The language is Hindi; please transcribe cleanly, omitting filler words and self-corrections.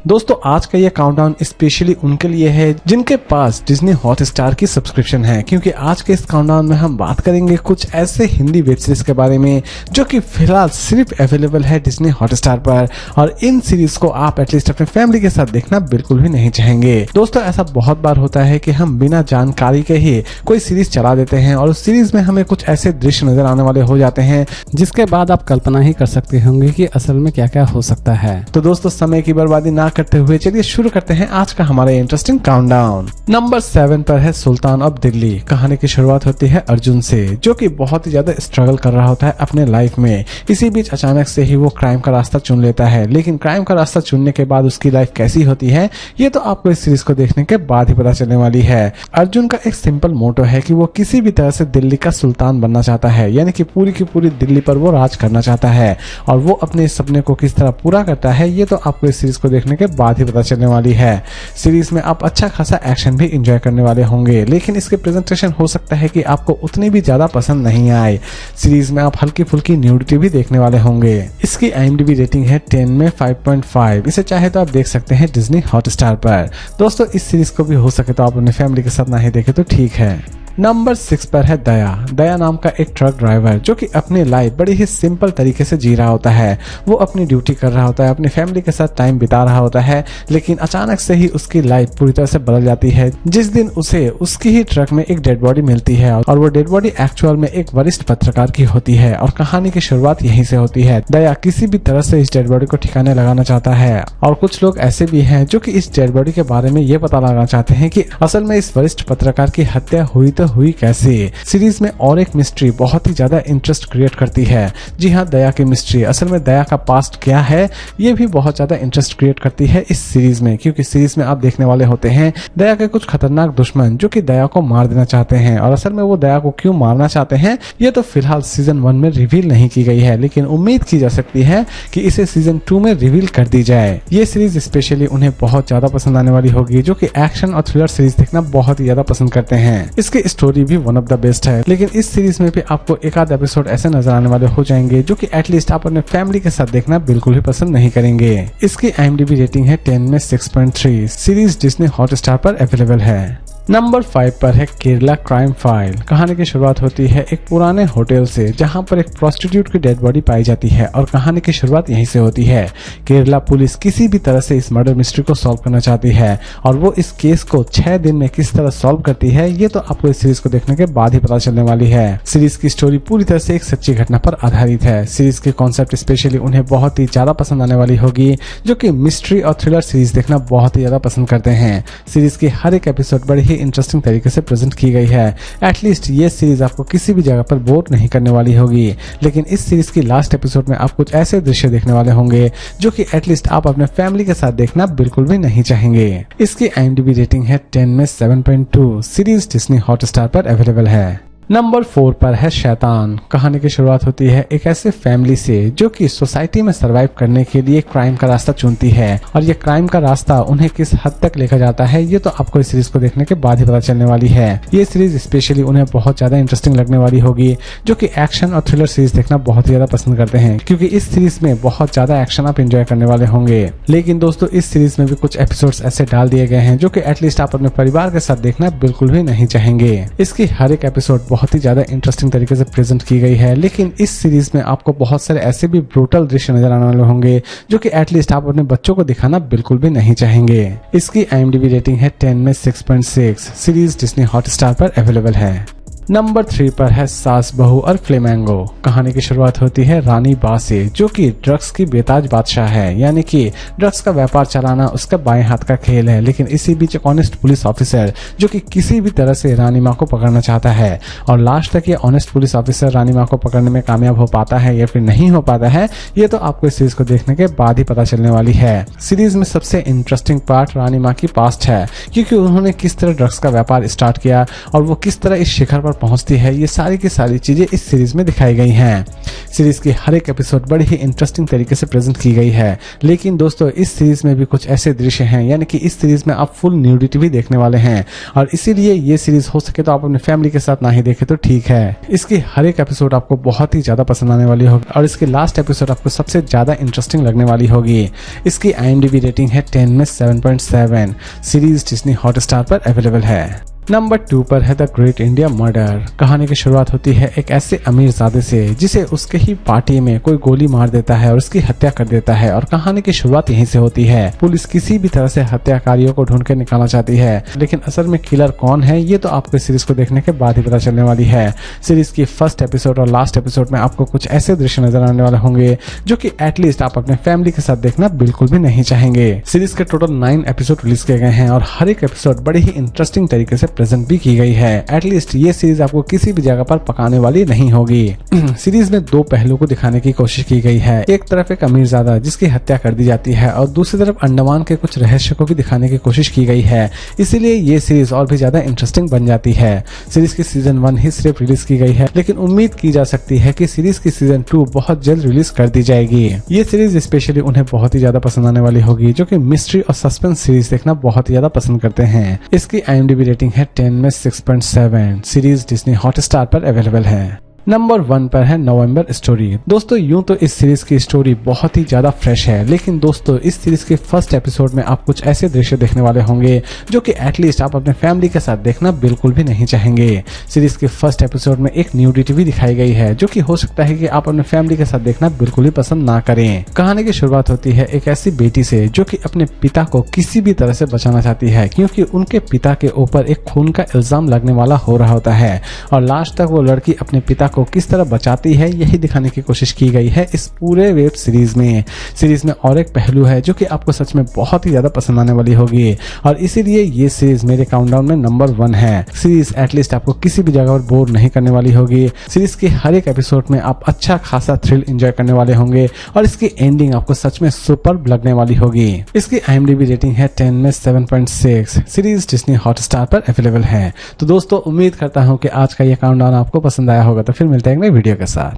दोस्तों आज का ये काउंटडाउन स्पेशली उनके लिए है जिनके पास डिज्नी हॉटस्टार की सब्सक्रिप्शन है, क्योंकि आज के इस काउंटडाउन में हम बात करेंगे कुछ ऐसे हिंदी वेब सीरीज के बारे में जो कि फिलहाल सिर्फ अवेलेबल है डिज्नी हॉटस्टार पर, और इन सीरीज को आप एटलीस्ट अपने फैमिली के साथ देखना बिल्कुल भी नहीं चाहेंगे। दोस्तों ऐसा बहुत बार होता है कि हम बिना जानकारी के ही कोई सीरीज चला देते हैं और उस सीरीज में हमें कुछ ऐसे दृश्य नजर आने वाले हो जाते हैं जिसके बाद आप कल्पना ही कर सकते होंगे कि असल में क्या क्या हो सकता है। तो दोस्तों समय की बर्बादी ना करते हुए चलिए शुरू करते हैं आज का हमारा इंटरेस्टिंग काउंटडाउन। नंबर 7 पर है सुल्तान ऑफ दिल्ली। कहानी की शुरुआत होती है अर्जुन से, जो कि बहुत ही ज्यादा स्ट्रगल कर रहा होता है अपने लाइफ में। इसी बीच अचानक से ही वो क्राइम का रास्ता चुन लेता है, लेकिन क्राइम का रास्ता चुनने के बाद उसकी लाइफ कैसी होती है ये तो आपको इस सीरीज को देखने के बाद ही पता चलने वाली है। अर्जुन का एक सिंपल मोटो है कि वो किसी भी तरह से दिल्ली का सुल्तान बनना चाहता है, यानी कि पूरी की पूरी दिल्ली पर वो राज करना चाहता है, और वो अपने इस सपने को किस तरह पूरा करता है ये तो आपको इस सीरीज को देखने के बाद ही पता चलने वाली है। सीरीज में आप अच्छा खासा एक्शन भी एंजॉय करने वाले होंगे, लेकिन इसके प्रेजेंटेशन हो सकता है कि आपको उतनी भी ज्यादा पसंद नहीं आए। सीरीज में आप हल्की फुल्की न्यूडिटी भी देखने वाले होंगे। इसकी IMDb रेटिंग है 10 में 5.5। इसे चाहे तो आप देख सकते हैं डिज्नी हॉटस्टार पर। दोस्तों इस सीरीज को भी हो सके तो आप अपने फैमिली के साथ ना ही देखें तो ठीक है। नंबर 6 पर है दया नाम का एक ट्रक ड्राइवर जो कि अपनी लाइफ बड़ी ही सिंपल तरीके से जी रहा होता है। वो अपनी ड्यूटी कर रहा होता है, अपनी फैमिली के साथ टाइम बिता रहा होता है, लेकिन अचानक से ही उसकी लाइफ पूरी तरह से बदल जाती है जिस दिन उसे उसकी ही ट्रक में एक डेड बॉडी मिलती है, और वो डेड बॉडी एक्चुअल में एक वरिष्ठ पत्रकार की होती है। और कहानी की शुरुआत यहीं से होती है। दया किसी भी तरह से इस डेड बॉडी को ठिकाने लगाना चाहता है, और कुछ लोग ऐसे भी हैं जो कि इस डेड बॉडी के बारे में ये पता लगाना चाहते हैं कि असल में इस वरिष्ठ पत्रकार की हत्या हुई तो हुई कैसे। सीरीज में और एक मिस्ट्री बहुत ही ज्यादा इंटरेस्ट क्रिएट करती है। जी हाँ, दया की मिस्ट्री, असल में दया का पास्ट क्या है ये भी बहुत ज्यादा इंटरेस्ट क्रिएट करती है इस सीरीज में, क्योंकि सीरीज में आप देखने वाले होते हैं दया के कुछ खतरनाक दुश्मन जो कि दया को मार देना चाहते हैं, और असल में वो दया को क्यों मारना चाहते हैं ये तो फिलहाल सीजन 1 में रिवील नहीं की गई है, लेकिन उम्मीद की जा सकती है कि इसे सीजन 2 में रिवील कर दी जाए। ये सीरीज स्पेशली उन्हें बहुत ज्यादा पसंद आने वाली होगी जो कि एक्शन और थ्रिलर सीरीज देखना बहुत ही ज्यादा पसंद करते हैं। इसकी स्टोरी भी वन ऑफ द बेस्ट है, लेकिन इस सीरीज में भी आपको एक आध एपिसोड ऐसे नजर आने वाले हो जाएंगे जो कि एटलीस्ट आप अपने फैमिली के साथ देखना बिल्कुल भी पसंद नहीं करेंगे। इसकी IMDb रेटिंग है 10 में 6.3। सीरीज डिज्नी हॉटस्टार पर अवेलेबल है। नंबर 5 पर है केरला क्राइम फाइल। कहानी की शुरुआत होती है एक पुराने होटल से जहां पर एक प्रोस्टिट्यूट की डेड बॉडी पाई जाती है, और कहानी की शुरुआत यहीं से होती है। केरला पुलिस किसी भी तरह से इस मर्डर मिस्ट्री को सॉल्व करना चाहती है, और वो इस केस को 6 दिन में किस तरह सॉल्व करती है ये तो आपको इस सीरीज को देखने के बाद ही पता चलने वाली है। सीरीज की स्टोरी पूरी तरह से एक सच्ची घटना पर आधारित है। सीरीज के कॉन्सेप्ट स्पेशली उन्हें बहुत ही ज्यादा पसंद आने वाली होगी जो कि मिस्ट्री और थ्रिलर सीरीज देखना बहुत ही ज्यादा पसंद करते हैं। सीरीज की हर एक एपिसोड बड़ी ही इंटरेस्टिंग तरीके से प्रेजेंट की गई है। एटलीस्ट ये सीरीज आपको किसी भी जगह पर बोर नहीं करने वाली होगी, लेकिन इस सीरीज की लास्ट एपिसोड में आप कुछ ऐसे दृश्य देखने वाले होंगे जो कि एटलीस्ट आप अपने फैमिली के साथ देखना बिल्कुल भी नहीं चाहेंगे। इसकी IMDb रेटिंग है 10 में 7.2। सीरीज डिज्नी हॉटस्टार पर अवेलेबल है। नंबर 4 पर है शैतान। कहानी की शुरुआत होती है एक ऐसे फैमिली से जो कि सोसाइटी में सरवाइव करने के लिए क्राइम का रास्ता चुनती है, और ये क्राइम का रास्ता उन्हें किस हद तक लेकर जाता है ये तो आपको इस सीरीज को देखने के बाद ही पता चलने वाली है। ये सीरीज स्पेशली उन्हें बहुत ज्यादा इंटरेस्टिंग लगने वाली होगी जो कि एक्शन और थ्रिलर सीरीज देखना बहुत ही ज्यादा पसंद करते हैं, क्योंकि इस सीरीज में बहुत ज्यादा एक्शन आप एंजॉय करने वाले होंगे। लेकिन दोस्तों इस सीरीज में भी कुछ एपिसोड्स ऐसे डाल दिए गए हैं जो कि एटलीस्ट आप अपने परिवार के साथ देखना बिल्कुल भी नहीं चाहेंगे। इसकी हर एक एपिसोड बहुत ही ज्यादा इंटरेस्टिंग तरीके से प्रेजेंट की गई है, लेकिन इस सीरीज में आपको बहुत सारे ऐसे भी ब्रूटल दृश्य नजर आने वाले होंगे जो कि एटलीस्ट आप अपने बच्चों को दिखाना बिल्कुल भी नहीं चाहेंगे। इसकी IMDb रेटिंग है 10 में 6.6। सीरीज डिज्नी हॉटस्टार पर अवेलेबल है। नंबर 3 पर है सास बहू और फ्लेमेंगो। कहानी की शुरुआत होती है रानी बा से जो कि ड्रग्स की बेताज बादशाह है, यानी कि ड्रग्स का व्यापार चलाना उसका बाएं हाथ का खेल है। लेकिन इसी बीच एक ऑनेस्ट पुलिस ऑफिसर जो कि किसी भी तरह से रानी माँ को पकड़ना चाहता है, और लास्ट तक ये ऑनेस्ट पुलिस ऑफिसर रानी माँ को पकड़ने में कामयाब हो पाता है या फिर नहीं हो पाता है ये तो आपको इस सीरीज को देखने के बाद ही पता चलने वाली है। सीरीज में सबसे इंटरेस्टिंग पार्ट रानी माँ की पास्ट है, क्योंकि उन्होंने किस तरह ड्रग्स का व्यापार स्टार्ट किया और वो किस तरह इस शिखर पर पहुंचती है, ये सारी की सारी चीजें इस सीरीज में दिखाई गई हैं। सीरीज की हर एक एपिसोड बड़े ही इंटरेस्टिंग तरीके से प्रेजेंट की गई है। लेकिन दोस्तों इस सीरीज में भी कुछ ऐसे दृश्य हैं, यानी कि इस सीरीज में आप फुल न्यूडिटी भी देखने वाले हैं, और इसीलिए ये सीरीज हो सके तो आप अपने फैमिली के साथ ना ही देखें तो ठीक है। इसकी हर एक एपिसोड आपको बहुत ही ज्यादा पसंद आने वाली होगी, और इसकी लास्ट एपिसोड आपको सबसे ज्यादा इंटरेस्टिंग लगने वाली होगी। इसकी IMDb रेटिंग है 10 में 7.7। सीरीज डिज्नी हॉटस्टार पर अवेलेबल है। नंबर 2 पर है द ग्रेट इंडिया मर्डर। कहानी की शुरुआत होती है एक ऐसे अमीरजादे से जिसे उसके ही पार्टी में कोई गोली मार देता है और उसकी हत्या कर देता है, और कहानी की शुरुआत यहीं से होती है। पुलिस किसी भी तरह से हत्याकारियों को ढूंढ कर निकालना चाहती है, लेकिन असल में किलर कौन है ये तो आपको सीरीज को देखने के बाद ही पता चलने वाली है। सीरीज की फर्स्ट एपिसोड और लास्ट एपिसोड में आपको कुछ ऐसे दृश्य नजर आने वाले होंगे जो कि एटलीस्ट आप अपने फैमिली के साथ देखना बिल्कुल भी नहीं चाहेंगे। सीरीज के टोटल 9 एपिसोड रिलीज किए गए हैं, और हर एक एपिसोड बड़े ही इंटरेस्टिंग तरीके से प्रेजेंट भी की गई है। एटलीस्ट ये सीरीज आपको किसी भी जगह पर पकाने वाली नहीं होगी। सीरीज में 2 पहलुओं को दिखाने की कोशिश की गई है। एक तरफ एक अमीरजादा जिसकी हत्या कर दी जाती है, और दूसरी तरफ अंडमान के कुछ रहस्य को भी दिखाने की कोशिश की गई है। इसीलिए ये सीरीज और भी ज्यादा इंटरेस्टिंग बन जाती है। सीरीज की सीजन 1 ही सिर्फ रिलीज की गई है, लेकिन उम्मीद की जा सकती है कि सीरीज की सीजन 2 बहुत जल्द रिलीज कर दी जाएगी। ये सीरीज स्पेशली उन्हें बहुत ही ज्यादा पसंद आने वाली होगी जो कि मिस्ट्री और सस्पेंस सीरीज देखना बहुत ही ज्यादा पसंद करते हैं। इसकी IMDb रेटिंग है 10 में 6.7। सीरीज डिज्नी हॉटस्टार पर अवेलेबल है। नंबर 1 पर है नवंबर स्टोरी। दोस्तों यूं तो इस सीरीज की स्टोरी बहुत ही ज्यादा फ्रेश है, लेकिन दोस्तों इस सीरीज के फर्स्ट एपिसोड में आप कुछ ऐसे दृश्य देखने वाले होंगे जो कि एटलीस्ट आप अपने फैमिली के साथ देखना बिल्कुल भी नहीं चाहेंगे। सीरीज के फर्स्ट एपिसोड में एक न्यूडिटी भी दिखाई गई है जो कि हो सकता है कि आप अपने फैमिली के साथ देखना बिल्कुल ही पसंद ना करें। कहानी की शुरुआत होती है एक ऐसी बेटी से जो कि अपने पिता को किसी भी तरह से बचाना चाहती है, क्योंकि उनके पिता के ऊपर एक खून का इल्जाम लगने वाला हो रहा होता है, और लास्ट तक वो लड़की अपने पिता को किस तरह बचाती है यही दिखाने की कोशिश की गई है इस पूरे वेब सीरीज में। सीरीज में और एक पहलू है जो कि आपको सच में बहुत ही ज्यादा पसंद आने वाली होगी, और इसीलिए ये सीरीज मेरे काउंटडाउन में नंबर 1 है। सीरीज एटलीस्ट आपको किसी भी जगह पर बोर नहीं करने वाली होगी। सीरीज के हर एक एपिसोड में आप अच्छा खासा थ्रिल एंजॉय करने वाले होंगे, और इसकी एंडिंग आपको सच में सुपर लगने वाली होगी। इसकी IMDb रेटिंग है 10 में 7.6। सीरीज डिज्नी हॉटस्टार पर अवेलेबल है। तो दोस्तों उम्मीद करता हूँ कि आज का ये काउंटडाउन आपको पसंद आया होगा। तो फिर मिलते हैं नई वीडियो के साथ।